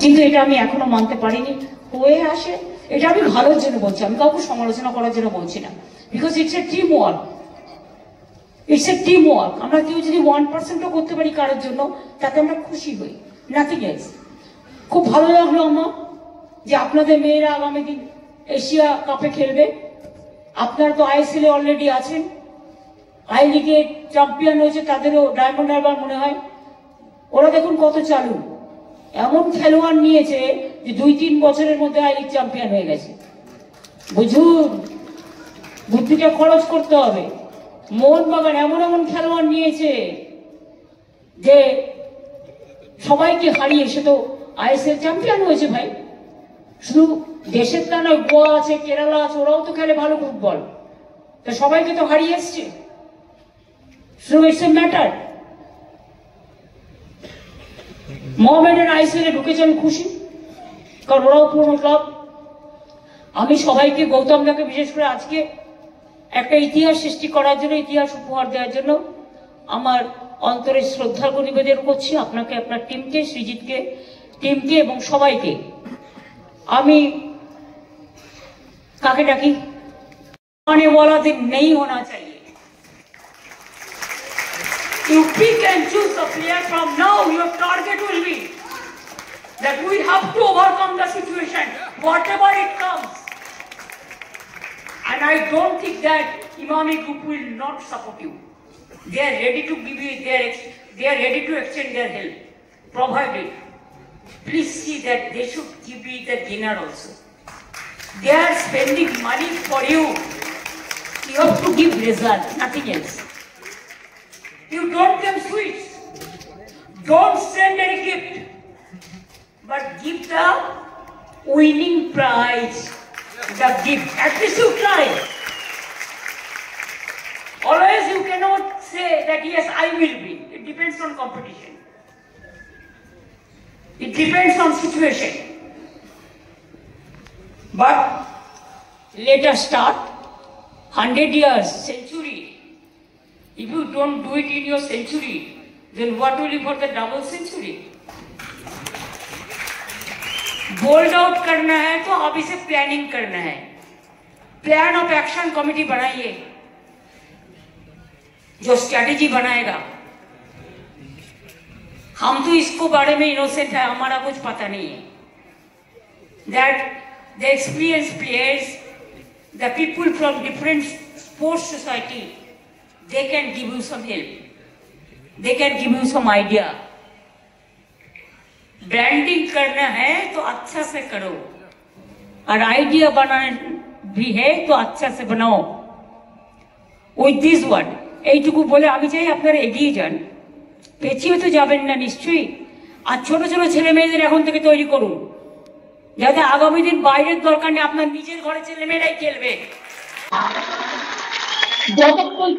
কিন্তু এটা আমি এখনো মানতে পারিনি, হয়ে আসে। এটা আমি ভালোর জন্য বলছি, আমি কাউকে সমালোচনা করার জন্য বলছি না, because it's a team work, it's a team work. আমরা কেউ যদি 1%ও করতে পারি কারোর জন্য, তাতে আমরা খুশি হই, নাথিং এলস। খুব ভালো লাগলো আমার যে আপনাদের মেয়েরা আগামী দিন এশিয়া কাপে খেলবে। আপনারা তো আইএসএল এ অলরেডি আছেন, আই লিগে চ্যাম্পিয়ন হয়েছে, তাদেরও ডায়মন্ড হারবার মনে হয়। ওরা দেখুন কত চালু, এমন খেলোয়াড় নিয়েছে যে 2-3 বছরের মধ্যে আই লিগ চ্যাম্পিয়ন হয়ে গেছে। বুঝুন, বুদ্ধিটা খরচ করতে হবে। মোহনবাগান এমন এমন খেলোয়াড় নিয়েছে যে সবাইকে হারিয়ে সে তো আইএসএল চ্যাম্পিয়ন হয়েছে ভাই। শুধু দেশের তা নয়, গোয়া আছে, কেরালা আছে, ওরাও তো খেলে ভালো ফুটবল, তা সবাইকে তো হারিয়ে এসছে। So it's a matter. Mohammedan ISL এ ঢুকেছে, আমি খুশি, কারণ ওরাও পুরনো ক্লাব। আমি সবাইকে, গৌতমদাকে বিশেষ করে আজকে একটা ইতিহাস সৃষ্টি করার জন্য, ইতিহাস উপহার দেওয়ার জন্য আমার অন্তরের শ্রদ্ধা নিবেদন করছি আপনাকে, আপনার টিমকে, সৃজিতকে, টিমকে এবং সবাইকে। আমি কাকে ডাকি, आने वाला दिन नहीं होना चाहिए। You pick and choose the player from now. Your target will be that we have to overcome the situation, whatever it comes. And I don't think that Imami Group will not support you. They are ready to give you they are ready to extend their help, provided. Please see that they should give you the dinner also. They are spending money for you. You have to give result, nothing else. You don't give sweets, don't send any gift, but give the winning prize, the gift. At least you try. Always you cannot say that yes, I will win. It depends on competition. It depends on situation. But let us start. 100 years, century. If you don't do it in your century, then what will you for the double century? Bold out करना है तो अब इसे planning करना है। Plan of action committee बनाइए जो strategy बनाएगा। हम तो इसको बारे में इनोसेंट है, हमारा कुछ पता नहीं है। That the experienced players, the people from different sports society, they can give you some help, they can give you some idea. Branding करना है तो अच्छा से करो, और आइडिया बनाना भी है तो अच्छा से बनाओ। উইথ দিস ওয়ার্ড এইটুকু বলে আমি চাই আপনারা এগিয়ে যান, পেছিয়ে তো যাবেন না নিশ্চয়ই। আর ছোট ছোট ছেলে মেয়েদের এখন থেকে তৈরি করুন, যাতে আগামী দিন বাইরের দরকার নেই, আপনার নিজের ঘরে ছেলে মেয়েরাই খেলবে। যতক্ষণ